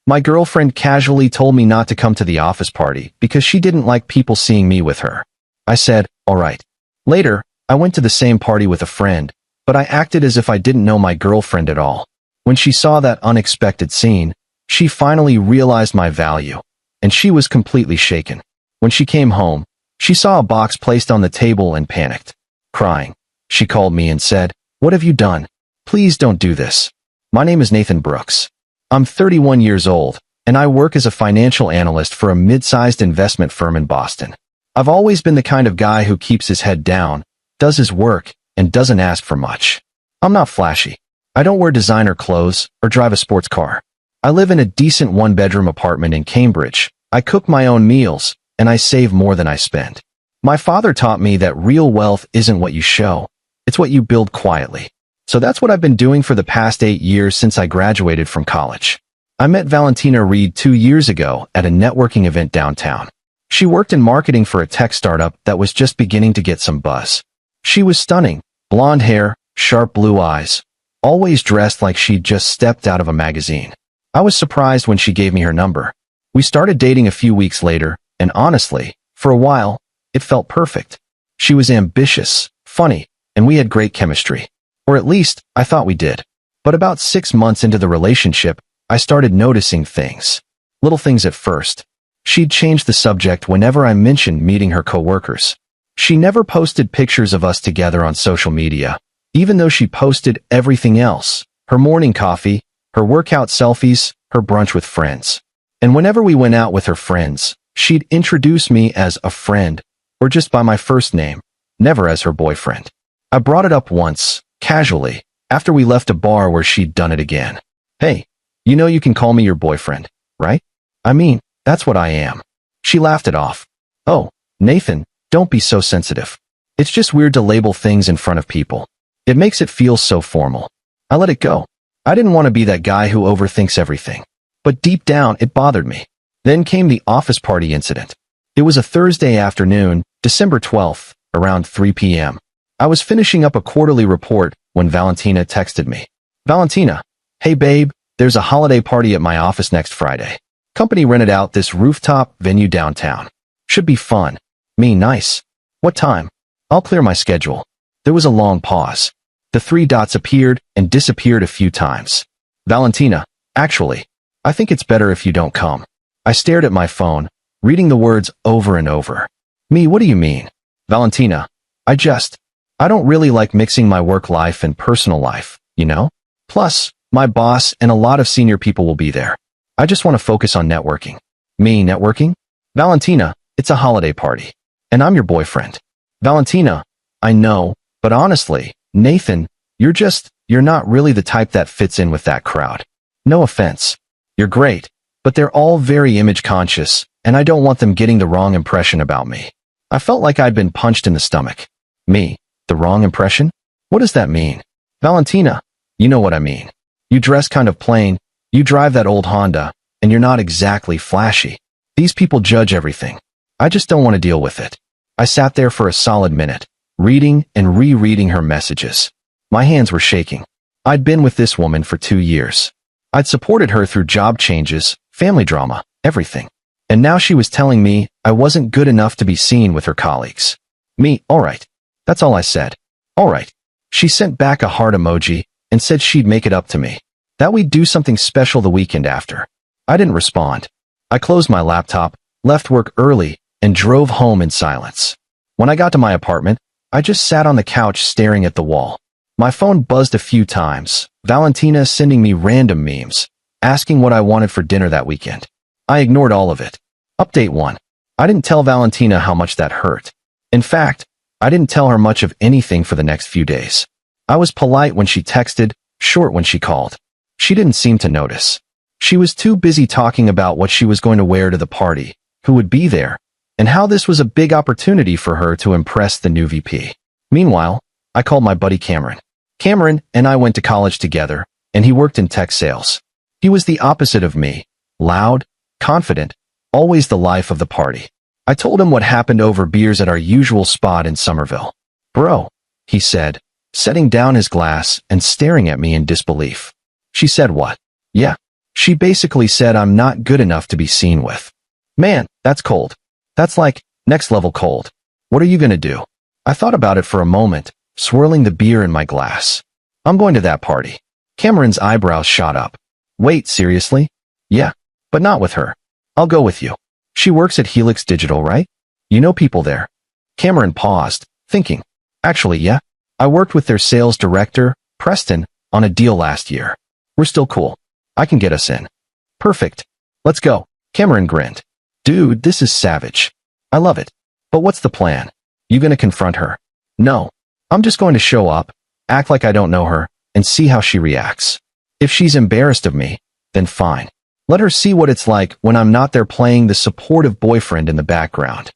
My girlfriend casually told me not to come to the office party because she didn't like people seeing me with her. I said, all right. Later, I went to the same party with a friend, but I acted as if I didn't know my girlfriend at all. When she saw that unexpected scene, she finally realized my value, and she was completely shaken. When she came home, she saw a box placed on the table and panicked. Crying, she called me and said, "What have you done? Please don't do this." My name is Nathan Brooks. I'm 31 years old, and I work as a financial analyst for a mid-sized investment firm in Boston. I've always been the kind of guy who keeps his head down, does his work, and doesn't ask for much. I'm not flashy. I don't wear designer clothes or drive a sports car. I live in a decent one-bedroom apartment in Cambridge. I cook my own meals, and I save more than I spend. My father taught me that real wealth isn't what you show, it's what you build quietly. So that's what I've been doing for the past 8 years since I graduated from college. I met Valentina Reed 2 years ago at a networking event downtown. She worked in marketing for a tech startup that was just beginning to get some buzz. She was stunning, blonde hair, sharp blue eyes, always dressed like she'd just stepped out of a magazine. I was surprised when she gave me her number. We started dating a few weeks later, and honestly, for a while, it felt perfect. She was ambitious, funny, and we had great chemistry. Or at least, I thought we did. But about 6 months into the relationship, I started noticing things. Little things at first. She'd change the subject whenever I mentioned meeting her coworkers. She never posted pictures of us together on social media, even though she posted everything else: her morning coffee, her workout selfies, her brunch with friends. And whenever we went out with her friends, she'd introduce me as a friend, or just by my first name, never as her boyfriend. I brought it up once, casually, after we left a bar where she'd done it again. "Hey, you know you can call me your boyfriend, right? I mean, that's what I am." She laughed it off. "Oh, Nathan, don't be so sensitive. It's just weird to label things in front of people. It makes it feel so formal." I let it go. I didn't want to be that guy who overthinks everything. But deep down, it bothered me. Then came the office party incident. It was a Thursday afternoon, December 12th, around 3 p.m. I was finishing up a quarterly report when Valentina texted me. "Valentina, hey babe, there's a holiday party at my office next Friday. Company rented out this rooftop venue downtown. Should be fun." Me, nice. "What time?" "I'll clear my schedule." There was a long pause. The 3 dots appeared and disappeared a few times. "Valentina, actually, I think it's better if you don't come." I stared at my phone, reading the words over and over. "Me, what do you mean?" "Valentina, I don't really like mixing my work life and personal life, you know? Plus, my boss and a lot of senior people will be there. I just want to focus on networking." "Me, networking?" "Valentina, it's a holiday party. And I'm your boyfriend." "Valentina, I know, but honestly, Nathan, you're not really the type that fits in with that crowd. No offense. You're great, but they're all very image conscious, and I don't want them getting the wrong impression about me." I felt like I'd been punched in the stomach. Me, the wrong impression? What does that mean? "Valentina, you know what I mean. You dress kind of plain, you drive that old Honda, and you're not exactly flashy. These people judge everything. I just don't want to deal with it." I sat there for a solid minute, reading and rereading her messages. My hands were shaking. I'd been with this woman for 2 years. I'd supported her through job changes, family drama, everything. And now she was telling me I wasn't good enough to be seen with her colleagues. Me, all right. That's all I said. All right. She sent back a heart emoji and said she'd make it up to me, that we'd do something special the weekend after. I didn't respond. I closed my laptop, left work early, and drove home in silence. When I got to my apartment, I just sat on the couch staring at the wall. My phone buzzed a few times, Valentina sending me random memes, asking what I wanted for dinner that weekend. I ignored all of it. Update 1. I didn't tell Valentina how much that hurt. In fact, I didn't tell her much of anything for the next few days. I was polite when she texted, short when she called. She didn't seem to notice. She was too busy talking about what she was going to wear to the party, who would be there, and how this was a big opportunity for her to impress the new VP. Meanwhile, I called my buddy Cameron. Cameron and I went to college together, and he worked in tech sales. He was the opposite of me, loud, confident, always the life of the party. I told him what happened over beers at our usual spot in Somerville. "Bro," he said, setting down his glass and staring at me in disbelief. "She said what?" "Yeah. She basically said I'm not good enough to be seen with. Man, that's cold. That's like, next level cold. What are you gonna do? I thought about it for a moment, swirling the beer in my glass. I'm going to that party. Cameron's eyebrows shot up. Wait, seriously? Yeah, but not with her. I'll go with you. She works at Helix Digital, right? You know people there. Cameron paused, thinking. Actually, yeah. I worked with their sales director, Preston, on a deal last year. We're still cool. I can get us in. Perfect. Let's go. Cameron grinned. Dude, this is savage. I love it. But what's the plan? You gonna confront her? No. I'm just going to show up, act like I don't know her, and see how she reacts. If she's embarrassed of me, then fine. Let her see what it's like when I'm not there playing the supportive boyfriend in the background.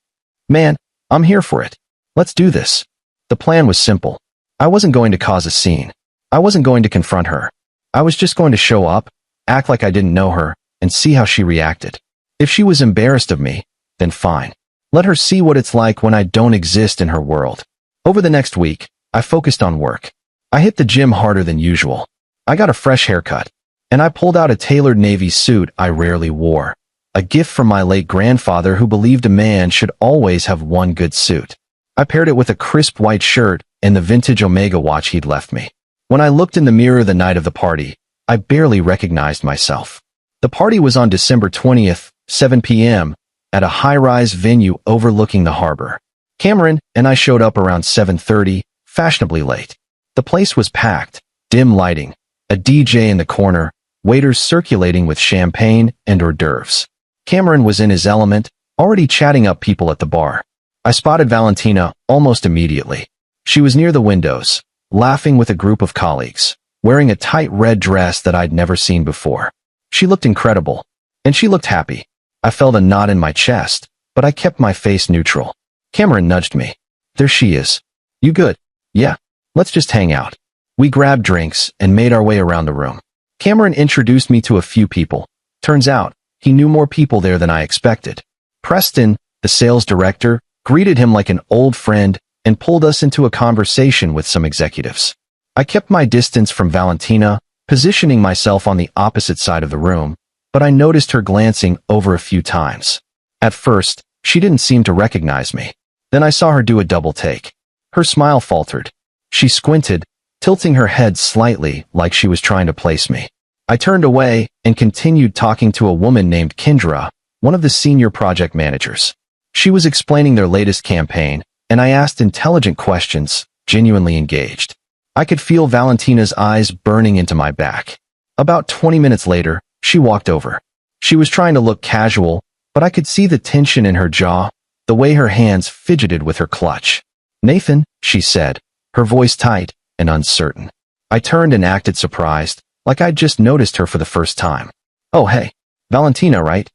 Man, I'm here for it. Let's do this. The plan was simple. I wasn't going to cause a scene. I wasn't going to confront her. I was just going to show up, act like I didn't know her, and see how she reacted. If she was embarrassed of me, then fine. Let her see what it's like when I don't exist in her world. Over the next week, I focused on work. I hit the gym harder than usual. I got a fresh haircut, and I pulled out a tailored navy suit I rarely wore, a gift from my late grandfather who believed a man should always have one good suit. I paired it with a crisp white shirt and the vintage Omega watch he'd left me. When I looked in the mirror the night of the party, I barely recognized myself. The party was on December 20th, 7 p.m., at a high-rise venue overlooking the harbor. Cameron and I showed up around 7:30, fashionably late. The place was packed, dim lighting, a DJ in the corner, waiters circulating with champagne and hors d'oeuvres. Cameron was in his element, already chatting up people at the bar. I spotted Valentina almost immediately. She was near the windows, laughing with a group of colleagues, wearing a tight red dress that I'd never seen before. She looked incredible, and she looked happy. I felt a knot in my chest, but I kept my face neutral. Cameron nudged me. There she is. You good? Yeah. Let's just hang out. We grabbed drinks and made our way around the room. Cameron introduced me to a few people. Turns out, he knew more people there than I expected. Preston, the sales director, greeted him like an old friend and pulled us into a conversation with some executives. I kept my distance from Valentina, positioning myself on the opposite side of the room, but I noticed her glancing over a few times. At first, she didn't seem to recognize me. Then I saw her do a double take. Her smile faltered. She squinted, tilting her head slightly like she was trying to place me. I turned away and continued talking to a woman named Kendra, one of the senior project managers. She was explaining their latest campaign, and I asked intelligent questions, genuinely engaged. I could feel Valentina's eyes burning into my back. About 20 minutes later, she walked over. She was trying to look casual, but I could see the tension in her jaw, the way her hands fidgeted with her clutch. Nathan, she said, her voice tight and uncertain. I turned and acted surprised, like I'd just noticed her for the first time. Oh hey, Valentina, right?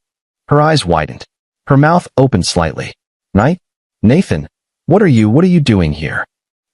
Her eyes widened. Her mouth opened slightly. Right? Nathan, what are you doing here?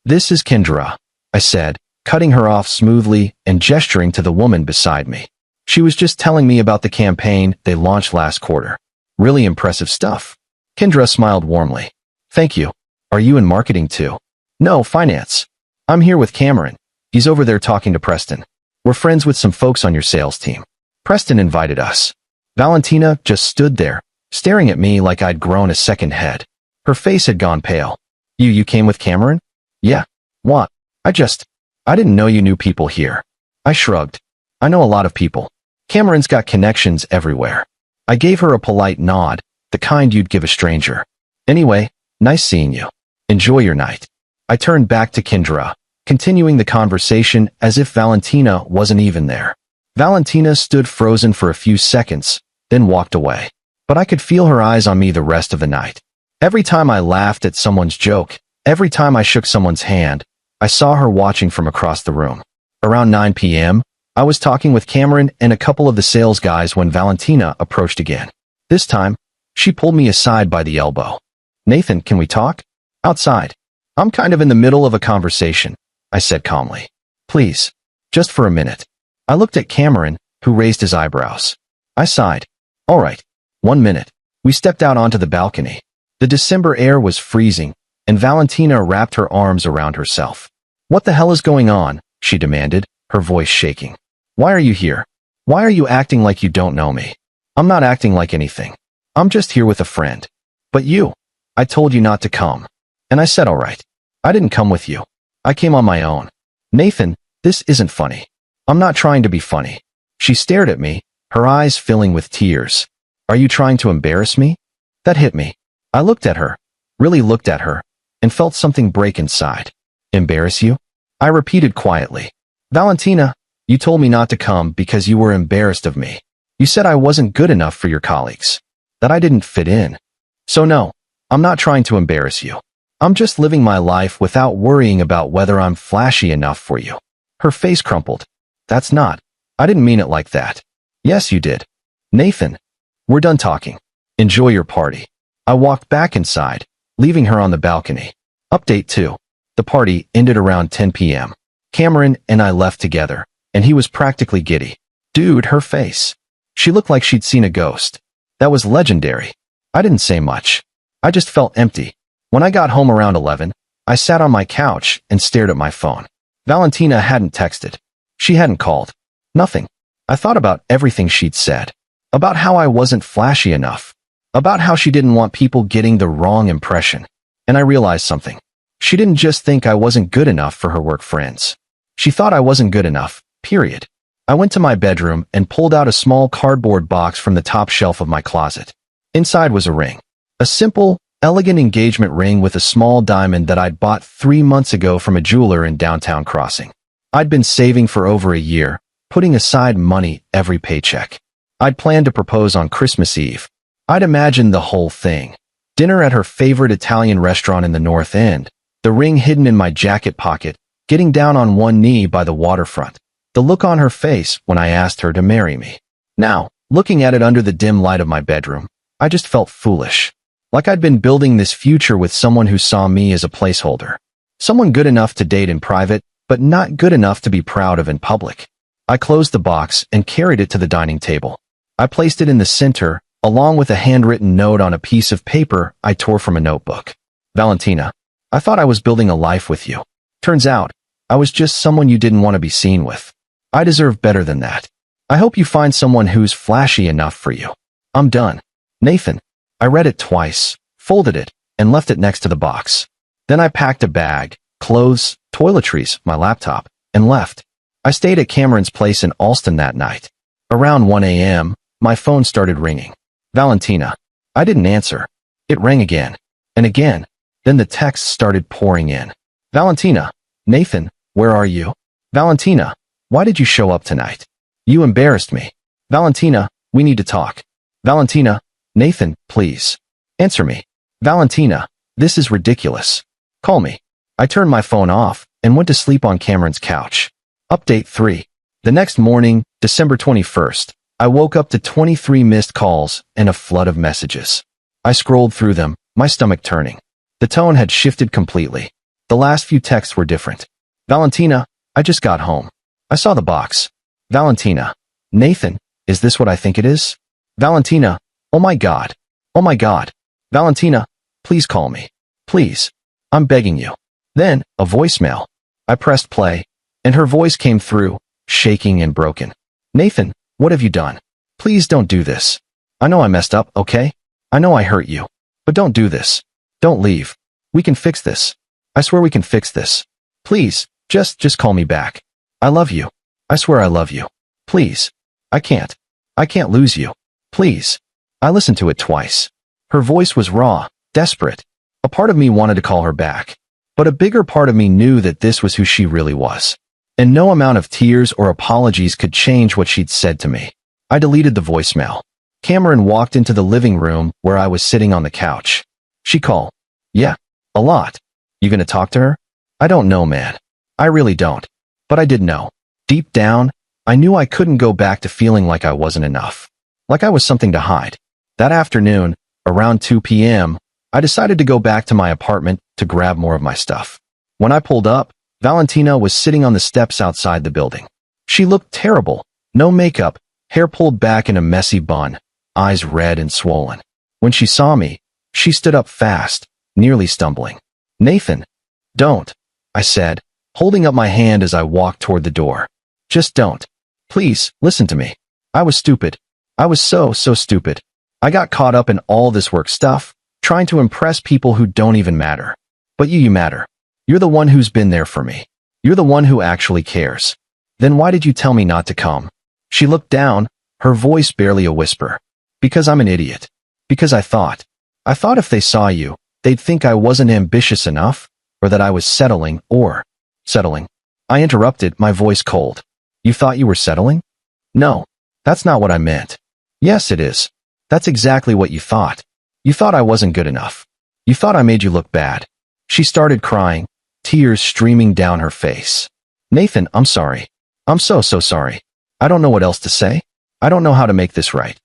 This is Kendra, I said, cutting her off smoothly and gesturing to the woman beside me. She was just telling me about the campaign they launched last quarter. Really impressive stuff. Kendra smiled warmly. Thank you. Are you in marketing too? No, finance. I'm here with Cameron. He's over there talking to Preston. We're friends with some folks on your sales team. Preston invited us. Valentina just stood there, staring at me like I'd grown a second head. Her face had gone pale. You came with Cameron? Yeah. What? I didn't know you knew people here. I shrugged. I know a lot of people. Cameron's got connections everywhere. I gave her a polite nod, the kind you'd give a stranger. Anyway, nice seeing you. Enjoy your night. I turned back to Kendra, continuing the conversation as if Valentina wasn't even there. Valentina stood frozen for a few seconds, then walked away. But I could feel her eyes on me the rest of the night. Every time I laughed at someone's joke, every time I shook someone's hand, I saw her watching from across the room. Around 9 p.m., I was talking with Cameron and a couple of the sales guys when Valentina approached again. This time, she pulled me aside by the elbow. Nathan, can we talk? Outside. I'm kind of in the middle of a conversation, I said calmly. Please, just for a minute. I looked at Cameron, who raised his eyebrows. I sighed. All right, 1 minute. We stepped out onto the balcony. The December air was freezing, and Valentina wrapped her arms around herself. What the hell is going on? She demanded, her voice shaking. Why are you here? Why are you acting like you don't know me? I'm not acting like anything. I'm just here with a friend. But you, I told you not to come. And I said all right. I didn't come with you. I came on my own. Nathan, this isn't funny. I'm not trying to be funny. She stared at me, her eyes filling with tears. Are you trying to embarrass me? That hit me. I looked at her, really looked at her, and felt something break inside. Embarrass you? I repeated quietly. Valentina, you told me not to come because you were embarrassed of me. You said I wasn't good enough for your colleagues, that I didn't fit in. So no, I'm not trying to embarrass you. I'm just living my life without worrying about whether I'm flashy enough for you. Her face crumpled. That's not. I didn't mean it like that. Yes, you did. Nathan, we're done talking. Enjoy your party. I walked back inside, leaving her on the balcony. Update 2. The party ended around 10 p.m. Cameron and I left together, and he was practically giddy. Dude, her face. She looked like she'd seen a ghost. That was legendary. I didn't say much. I just felt empty. When I got home around 11, I sat on my couch and stared at my phone. Valentina hadn't texted. She hadn't called. Nothing. I thought about everything she'd said. About how I wasn't flashy enough. About how she didn't want people getting the wrong impression. And I realized something. She didn't just think I wasn't good enough for her work friends. She thought I wasn't good enough, period. I went to my bedroom and pulled out a small cardboard box from the top shelf of my closet. Inside was a ring. A simple, elegant engagement ring with a small diamond that I'd bought 3 months ago from a jeweler in downtown Crossing. I'd been saving for over a year, putting aside money every paycheck. I'd planned to propose on Christmas Eve. I'd imagined the whole thing. Dinner at her favorite Italian restaurant in the North End, the ring hidden in my jacket pocket, getting down on one knee by the waterfront, the look on her face when I asked her to marry me. Now, looking at it under the dim light of my bedroom, I just felt foolish. Like I'd been building this future with someone who saw me as a placeholder. Someone good enough to date in private, but not good enough to be proud of in public. I closed the box and carried it to the dining table. I placed it in the center, along with a handwritten note on a piece of paper I tore from a notebook. Valentina, I thought I was building a life with you. Turns out, I was just someone you didn't want to be seen with. I deserve better than that. I hope you find someone who's flashy enough for you. I'm done. Nathan. I read it twice, folded it, and left it next to the box. Then I packed a bag, clothes, toiletries, my laptop, and left. I stayed at Cameron's place in Alston that night. Around 1 a.m., my phone started ringing. Valentina. I didn't answer. It rang again. And again. Then the texts started pouring in. Valentina. Nathan, where are you? Valentina. Why did you show up tonight? You embarrassed me. Valentina, we need to talk. Valentina. Nathan, please. Answer me. Valentina, this is ridiculous. Call me. I turned my phone off and went to sleep on Cameron's couch. Update 3. The next morning, December 21st, I woke up to 23 missed calls and a flood of messages. I scrolled through them, my stomach turning. The tone had shifted completely. The last few texts were different. Valentina, I just got home. I saw the box. Valentina. Nathan, is this what I think it is? Valentina. Oh my God. Oh my God. Valentina, please call me. Please. I'm begging you. Then, a voicemail. I pressed play, and her voice came through, shaking and broken. Nathan, what have you done? Please don't do this. I know I messed up, okay? I know I hurt you. But don't do this. Don't leave. We can fix this. I swear we can fix this. Please, just call me back. I love you. I swear I love you. Please. I can't. I can't lose you. Please. I listened to it twice. Her voice was raw, desperate. A part of me wanted to call her back. But a bigger part of me knew that this was who she really was. And no amount of tears or apologies could change what she'd said to me. I deleted the voicemail. Cameron walked into the living room where I was sitting on the couch. She called. Yeah, a lot. You gonna talk to her? I don't know, man. I really don't. But I did know. Deep down, I knew I couldn't go back to feeling like I wasn't enough. Like I was something to hide. That afternoon, around 2 p.m., I decided to go back to my apartment to grab more of my stuff. When I pulled up, Valentina was sitting on the steps outside the building. She looked terrible. No makeup, hair pulled back in a messy bun, eyes red and swollen. When she saw me, she stood up fast, nearly stumbling. Nathan. Don't, I said, holding up my hand as I walked toward the door. Just don't. Please, listen to me. I was stupid. I was so stupid. I got caught up in all this work stuff, trying to impress people who don't even matter. But you matter. You're the one who's been there for me. You're the one who actually cares. Then why did you tell me not to come? She looked down, her voice barely a whisper. Because I'm an idiot. Because I thought if they saw you, they'd think I wasn't ambitious enough, or that I was settling. I interrupted, my voice cold. You thought you were settling? No, that's not what I meant. Yes, it is. That's exactly what you thought. You thought I wasn't good enough. You thought I made you look bad. She started crying, tears streaming down her face. Nathan, I'm sorry. I'm so sorry. I don't know what else to say. I don't know how to make this right.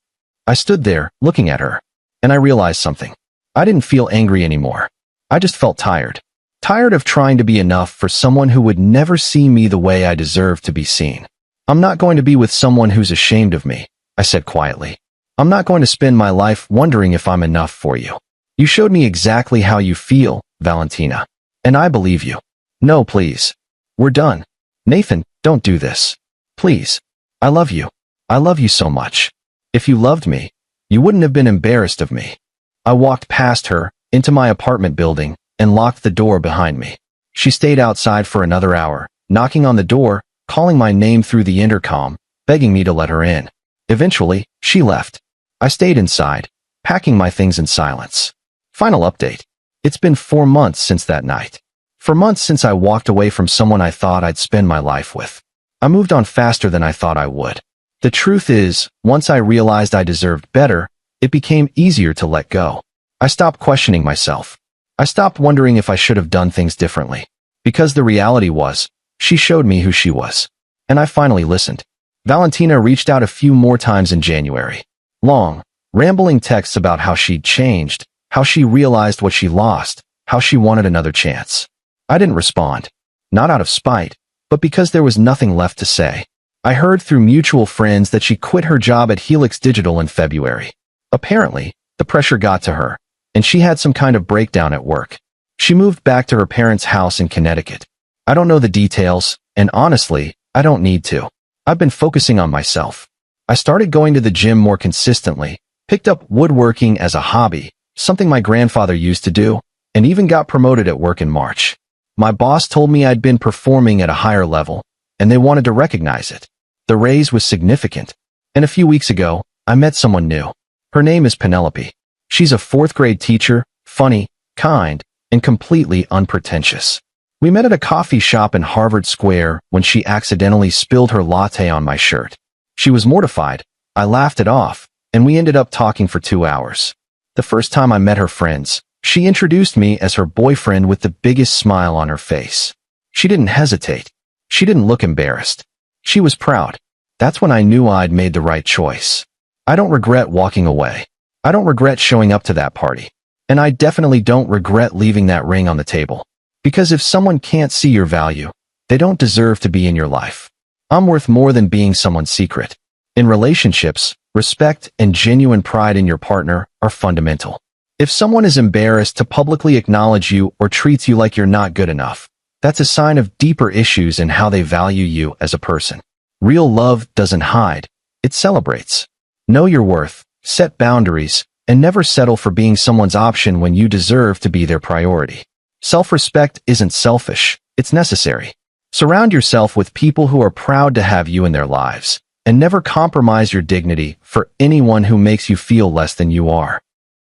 I stood there, looking at her, and I realized something. I didn't feel angry anymore. I just felt tired. Tired of trying to be enough for someone who would never see me the way I deserve to be seen. I'm not going to be with someone who's ashamed of me, I said quietly. I'm not going to spend my life wondering if I'm enough for you. You showed me exactly how you feel, Valentina. And I believe you. No, please. We're done. Nathan, don't do this. Please. I love you. I love you so much. If you loved me, you wouldn't have been embarrassed of me. I walked past her, into my apartment building, and locked the door behind me. She stayed outside for another hour, knocking on the door, calling my name through the intercom, begging me to let her in. Eventually, she left. I stayed inside, packing my things in silence. Final update. It's been 4 months since that night. 4 months since I walked away from someone I thought I'd spend my life with. I moved on faster than I thought I would. The truth is, once I realized I deserved better, it became easier to let go. I stopped questioning myself. I stopped wondering if I should have done things differently. Because the reality was, she showed me who she was. And I finally listened. Valentina reached out a few more times in January. Long, rambling texts about how she'd changed, how she realized what she lost, how she wanted another chance. I didn't respond. Not out of spite, but because there was nothing left to say. I heard through mutual friends that she quit her job at Helix Digital in February. Apparently, the pressure got to her, and she had some kind of breakdown at work. She moved back to her parents' house in Connecticut. I don't know the details, and honestly, I don't need to. I've been focusing on myself. I started going to the gym more consistently, picked up woodworking as a hobby, something my grandfather used to do, and even got promoted at work in March. My boss told me I'd been performing at a higher level, and they wanted to recognize it. The raise was significant. And a few weeks ago, I met someone new. Her name is Penelope. She's a 4th grade teacher, funny, kind, and completely unpretentious. We met at a coffee shop in Harvard Square when she accidentally spilled her latte on my shirt. She was mortified. I laughed it off, and we ended up talking for 2 hours. The first time I met her friends, she introduced me as her boyfriend with the biggest smile on her face. She didn't hesitate. She didn't look embarrassed. She was proud. That's when I knew I'd made the right choice. I don't regret walking away. I don't regret showing up to that party. And I definitely don't regret leaving that ring on the table. Because if someone can't see your value, they don't deserve to be in your life. I'm worth more than being someone's secret. In relationships, respect and genuine pride in your partner are fundamental. If someone is embarrassed to publicly acknowledge you or treats you like you're not good enough, that's a sign of deeper issues in how they value you as a person. Real love doesn't hide, it celebrates. Know your worth, set boundaries, and never settle for being someone's option when you deserve to be their priority. Self-respect isn't selfish, it's necessary. Surround yourself with people who are proud to have you in their lives, and never compromise your dignity for anyone who makes you feel less than you are.